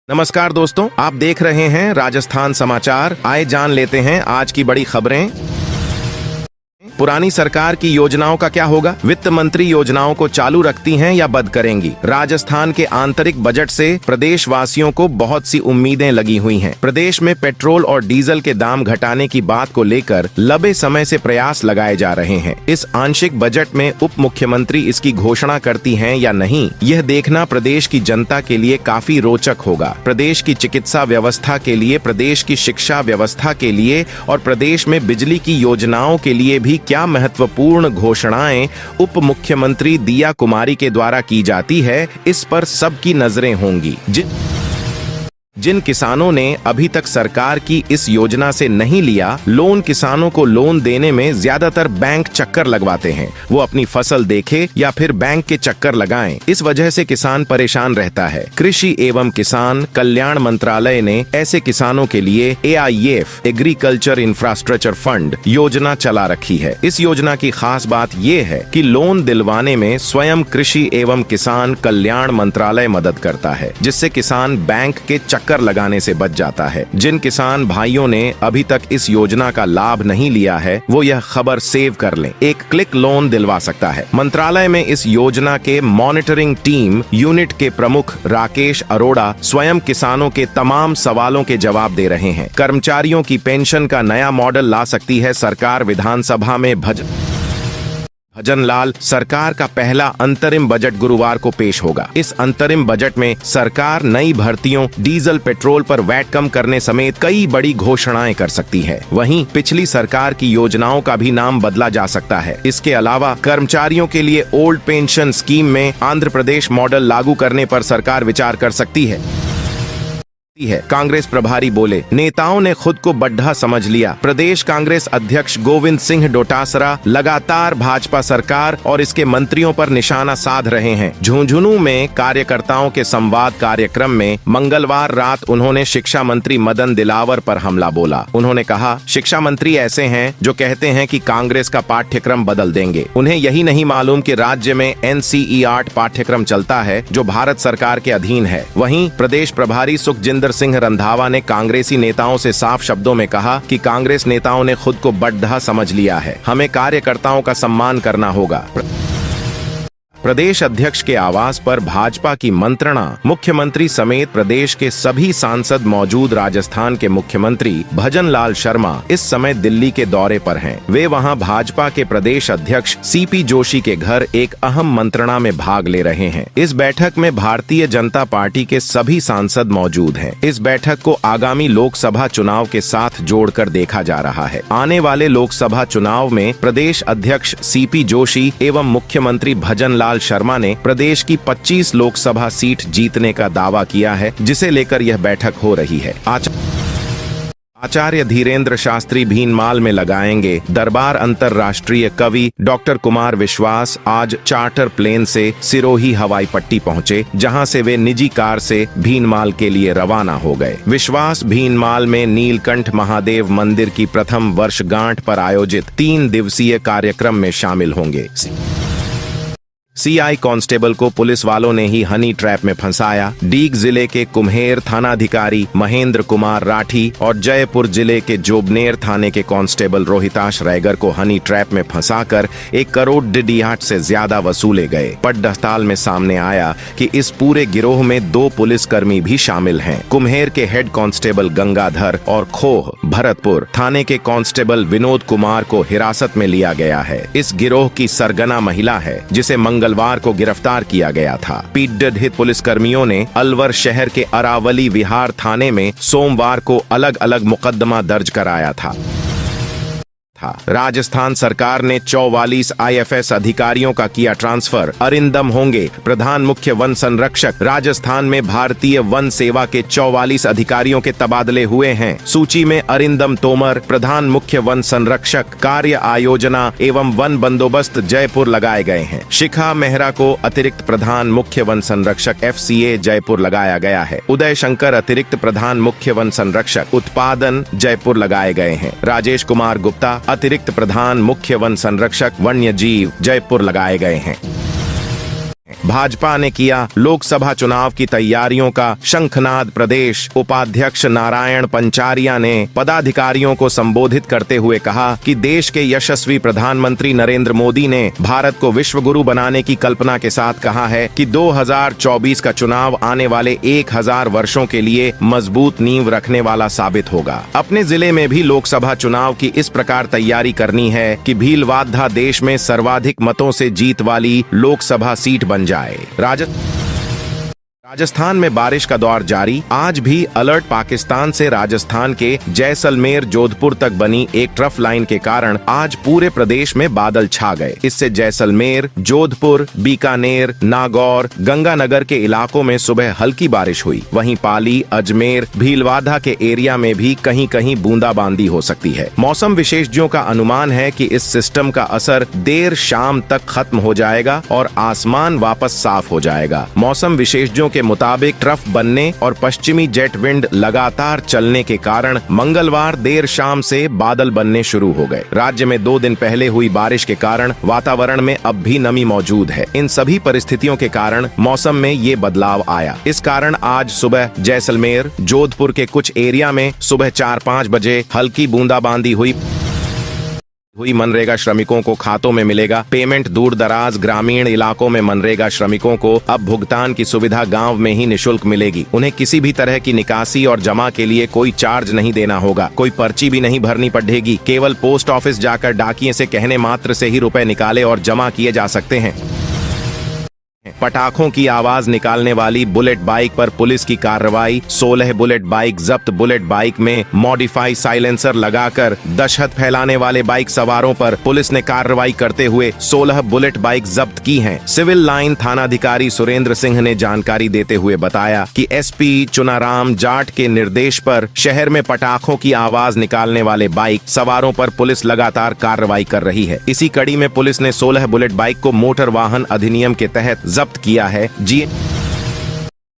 नमस्कार दोस्तों, आप देख रहे हैं राजस्थान समाचार। आए जान लेते हैं आज की बड़ी खबरें। पुरानी सरकार की योजनाओं का क्या होगा? वित्त मंत्री योजनाओं को चालू रखती हैं या बंद करेंगी? राजस्थान के आंतरिक बजट से प्रदेश वासियों को बहुत सी उम्मीदें लगी हुई हैं। प्रदेश में पेट्रोल और डीजल के दाम घटाने की बात को लेकर लंबे समय से प्रयास लगाए जा रहे हैं। इस आंशिक बजट में उप मुख्यमंत्री इसकी घोषणा करती हैं या नहीं, यह देखना प्रदेश की जनता के लिए काफी रोचक होगा। प्रदेश की चिकित्सा व्यवस्था के लिए, प्रदेश की शिक्षा व्यवस्था के लिए और प्रदेश में बिजली की योजनाओं के लिए भी क्या महत्वपूर्ण घोषणाएं उप मुख्यमंत्री दिया कुमारी के द्वारा की जाती है, इस पर सबकी नजरें होंगी। जिन किसानों ने अभी तक सरकार की इस योजना से नहीं लिया लोन, किसानों को लोन देने में ज्यादातर बैंक चक्कर लगवाते हैं। वो अपनी फसल देखे या फिर बैंक के चक्कर लगाएं। इस वजह से किसान परेशान रहता है। कृषि एवं किसान कल्याण मंत्रालय ने ऐसे किसानों के लिए AIF एग्रीकल्चर इंफ्रास्ट्रक्चर फंड योजना चला रखी है। इस योजना की खास बात ये है कि लोन दिलवाने में स्वयं कृषि एवं किसान कल्याण मंत्रालय मदद करता है, जिससे किसान बैंक के चक्कर लगाने से बच जाता है। जिन किसान भाइयों ने अभी तक इस योजना का लाभ नहीं लिया है, वो यह खबर सेव कर लें। एक क्लिक लोन दिलवा सकता है। मंत्रालय में इस योजना के मॉनिटरिंग टीम यूनिट के प्रमुख राकेश अरोड़ा स्वयं किसानों के तमाम सवालों के जवाब दे रहे हैं। कर्मचारियों की पेंशन का नया मॉडल ला सकती है सरकार। विधानसभा में भजनलाल सरकार का पहला अंतरिम बजट गुरुवार को पेश होगा। इस अंतरिम बजट में सरकार नई भर्तियों, डीजल पेट्रोल पर वैट कम करने समेत कई बड़ी घोषणाएं कर सकती है। वहीं पिछली सरकार की योजनाओं का भी नाम बदला जा सकता है। इसके अलावा कर्मचारियों के लिए ओल्ड पेंशन स्कीम में आंध्र प्रदेश मॉडल लागू करने पर सरकार विचार कर सकती है। कांग्रेस प्रभारी बोले, नेताओं ने खुद को बड्ढा समझ लिया। प्रदेश कांग्रेस अध्यक्ष गोविंद सिंह डोटासरा लगातार भाजपा सरकार और इसके मंत्रियों पर निशाना साध रहे हैं। झुंझुनू में कार्यकर्ताओं के संवाद कार्यक्रम में मंगलवार रात उन्होंने शिक्षा मंत्री मदन दिलावर पर हमला बोला। उन्होंने कहा, शिक्षा मंत्री ऐसे हैं जो कहते हैं कि कांग्रेस का पाठ्यक्रम बदल देंगे। उन्हें यही नहीं मालूम कि राज्य में NCERT पाठ्यक्रम चलता है जो भारत सरकार के अधीन है। वहीं प्रदेश प्रभारी सुखजिंदर सिंह रंधावा ने कांग्रेसी नेताओं से साफ शब्दों में कहा कि कांग्रेस नेताओं ने खुद को बड्ढा समझ लिया है। हमें कार्यकर्ताओं का सम्मान करना होगा। प्रदेश अध्यक्ष के आवास पर भाजपा की मंत्रणा। मुख्यमंत्री समेत प्रदेश के सभी सांसद मौजूद। राजस्थान के मुख्यमंत्री भजनलाल शर्मा इस समय दिल्ली के दौरे पर हैं। वे वहां भाजपा के प्रदेश अध्यक्ष CP जोशी के घर एक अहम मंत्रणा में भाग ले रहे हैं। इस बैठक में भारतीय जनता पार्टी के सभी सांसद मौजूद हैं। इस बैठक को आगामी लोकसभा चुनाव के साथ जोड़कर देखा जा रहा है। आने वाले लोकसभा चुनाव में प्रदेश अध्यक्ष CP जोशी एवं मुख्यमंत्री भजनलाल शर्मा ने प्रदेश की 25 लोकसभा सीट जीतने का दावा किया है, जिसे लेकर यह बैठक हो रही है। आचार्य धीरेन्द्र शास्त्री भीनमाल में लगाएंगे दरबार। अंतर्राष्ट्रीय कवि डॉक्टर कुमार विश्वास आज चार्टर प्लेन से सिरोही हवाई पट्टी पहुंचे, जहां से वे निजी कार से भीनमाल के लिए रवाना हो गए। विश्वास भीनमाल में नीलकंठ महादेव मंदिर की प्रथम वर्षगांठ पर आयोजित 3 दिवसीय कार्यक्रम में शामिल होंगे। CI कांस्टेबल को पुलिस वालों ने ही हनी ट्रैप में फंसाया। डीग जिले के कुम्हेर थानाधिकारी महेंद्र कुमार राठी और जयपुर जिले के जोबनेर थाने के कांस्टेबल रोहिताश रैगर को हनी ट्रैप में फंसाकर 1 करोड़ DDH से ज्यादा वसूले गए। पटडहताल में सामने आया कि इस पूरे गिरोह में 2 पुलिसकर्मी भी शामिल हैं। कुम्हेर के हेड कांस्टेबल गंगाधर और खोह भरतपुर थाने के कांस्टेबल विनोद कुमार को हिरासत में लिया गया है। इस गिरोह की सरगना महिला है, जिसे मंगलवार को गिरफ्तार किया गया था। पीड़ित पुलिसकर्मियों ने अलवर शहर के अरावली विहार थाने में सोमवार को अलग अलग मुकदमा दर्ज कराया था। राजस्थान सरकार ने 44 IFS अधिकारियों का किया ट्रांसफर। अरिंदम होंगे प्रधान मुख्य वन संरक्षक। राजस्थान में भारतीय वन सेवा के 44 अधिकारियों के तबादले हुए हैं। सूची में अरिंदम तोमर प्रधान मुख्य वन संरक्षक, कार्य आयोजना एवं वन बंदोबस्त जयपुर लगाए गए हैं। शिखा मेहरा को अतिरिक्त प्रधान मुख्य वन संरक्षक FCA जयपुर लगाया गया है। उदय शंकर अतिरिक्त प्रधान मुख्य वन संरक्षक उत्पादन जयपुर लगाए गए हैं। राजेश कुमार गुप्ता अतिरिक्त प्रधान मुख्य वन संरक्षक वन्य जीव जयपुर लगाए गए हैं। भाजपा ने किया लोकसभा चुनाव की तैयारियों का शंखनाद। प्रदेश उपाध्यक्ष नारायण पंचारिया ने पदाधिकारियों को संबोधित करते हुए कहा कि देश के यशस्वी प्रधानमंत्री नरेंद्र मोदी ने भारत को विश्व गुरु बनाने की कल्पना के साथ कहा है कि 2024 का चुनाव आने वाले 1000 वर्षों के लिए मजबूत नींव रखने वाला साबित होगा। अपने जिले में भी लोकसभा चुनाव की इस प्रकार तैयारी करनी है कि भीलवाड़ा देश में सर्वाधिक मतों से जीत वाली लोकसभा सीट बन जाए। राजस्थान में बारिश का दौर जारी। आज भी अलर्ट। पाकिस्तान से राजस्थान के जैसलमेर जोधपुर तक बनी एक ट्रफ लाइन के कारण आज पूरे प्रदेश में बादल छा गए। इससे जैसलमेर, जोधपुर, बीकानेर, नागौर, गंगानगर के इलाकों में सुबह हल्की बारिश हुई। वहीं पाली, अजमेर, भीलवाड़ा के एरिया में भी कहीं कहीं बूंदाबांदी हो सकती है। मौसम विशेषज्ञों का अनुमान है कि इस सिस्टम का असर देर शाम तक खत्म हो जाएगा और आसमान वापस साफ हो जाएगा। मौसम विशेषज्ञों के मुताबिक ट्रफ बनने और पश्चिमी जेट विंड लगातार चलने के कारण मंगलवार देर शाम से बादल बनने शुरू हो गए। राज्य में 2 दिन पहले हुई बारिश के कारण वातावरण में अब भी नमी मौजूद है। इन सभी परिस्थितियों के कारण मौसम में ये बदलाव आया। इस कारण आज सुबह जैसलमेर, जोधपुर के कुछ एरिया में सुबह 4-5 बजे हल्की बूंदाबांदी हुई। मनरेगा श्रमिकों को खातों में मिलेगा पेमेंट। दूर दराज ग्रामीण इलाकों में मनरेगा श्रमिकों को अब भुगतान की सुविधा गांव में ही निशुल्क मिलेगी। उन्हें किसी भी तरह की निकासी और जमा के लिए कोई चार्ज नहीं देना होगा। कोई पर्ची भी नहीं भरनी पड़ेगी। केवल पोस्ट ऑफिस जाकर डाकिये से कहने मात्र से ही रुपए निकाले और जमा किए जा सकते हैं। पटाखों की आवाज निकालने वाली बुलेट बाइक पर पुलिस की कार्रवाई। 16 बुलेट बाइक जब्त। बुलेट बाइक में मॉडिफाई साइलेंसर लगाकर दहशत फैलाने वाले बाइक सवारों पर पुलिस ने कार्रवाई करते हुए 16 बुलेट बाइक जब्त की हैं। सिविल लाइन थानाधिकारी सुरेंद्र सिंह ने जानकारी देते हुए बताया कि एसपी चुनाराम जाट के निर्देश पर शहर में पटाखों की आवाज निकालने वाले बाइक सवारों पर पुलिस लगातार कार्रवाई कर रही है। इसी कड़ी में पुलिस ने 16 बुलेट बाइक को मोटर वाहन अधिनियम के तहत जब्त किया है।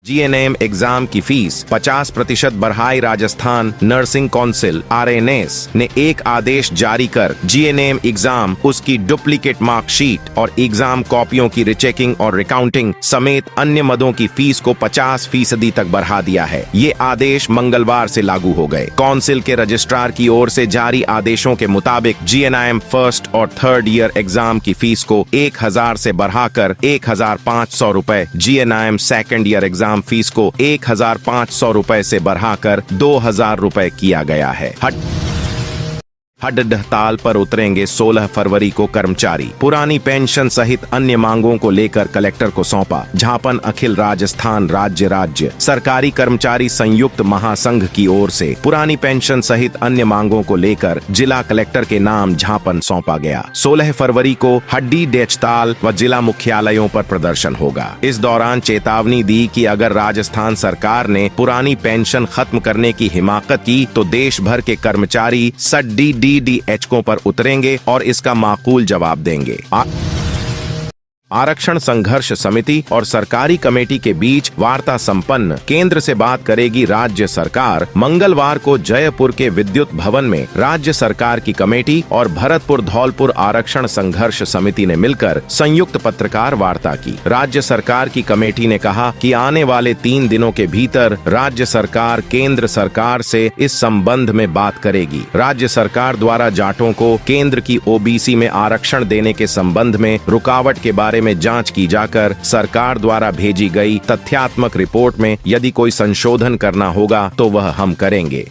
जीएनएम एग्जाम की फीस 50% बढ़ाई। राजस्थान नर्सिंग काउंसिल आरएनएस ने एक आदेश जारी कर जीएनएम एग्जाम, उसकी डुप्लीकेट मार्कशीट और एग्जाम कॉपियों की रिचेकिंग और रिकाउंटिंग समेत अन्य मदों की फीस को 50% तक बढ़ा दिया है। ये आदेश मंगलवार से लागू हो गए। काउंसिल के रजिस्ट्रार की ओर से जारी आदेशों के मुताबिक जीएनएम फर्स्ट और थर्ड ईयर एग्जाम की फीस को 1000 से बढ़ाकर 1500 रुपए, GNM second year exam fees को 1500 रुपए से बढ़ाकर 2000 रुपए किया गया है। हड़ताल पर उतरेंगे 16 फरवरी को कर्मचारी। पुरानी पेंशन सहित अन्य मांगों को लेकर कलेक्टर को सौंपा ज्ञापन। अखिल राजस्थान राज्य सरकारी कर्मचारी संयुक्त महासंघ की ओर से पुरानी पेंशन सहित अन्य मांगों को लेकर जिला कलेक्टर के नाम ज्ञापन सौंपा गया। 16 फरवरी को हड्डी डेचताल व जिला मुख्यालयों पर प्रदर्शन होगा। इस दौरान चेतावनी दी कि अगर राजस्थान सरकार ने पुरानी पेंशन खत्म करने की हिमाकत की तो देश भर के कर्मचारी DDHको पर उतरेंगे और इसका माकूल जवाब देंगे। आरक्षण संघर्ष समिति और सरकारी कमेटी के बीच वार्ता संपन्न। केंद्र से बात करेगी राज्य सरकार। मंगलवार को जयपुर के विद्युत भवन में राज्य सरकार की कमेटी और भरतपुर धौलपुर आरक्षण संघर्ष समिति ने मिलकर संयुक्त पत्रकार वार्ता की। राज्य सरकार की कमेटी ने कहा कि आने वाले 3 दिनों के भीतर राज्य सरकार केंद्र सरकार से इस संबंध में बात करेगी। राज्य सरकार द्वारा जाटों को केंद्र की ओबीसी में आरक्षण देने के संबंध में रुकावट के बारे में जांच की जाकर सरकार द्वारा भेजी गई तथ्यात्मक रिपोर्ट में यदि कोई संशोधन करना होगा तो वह हम करेंगे।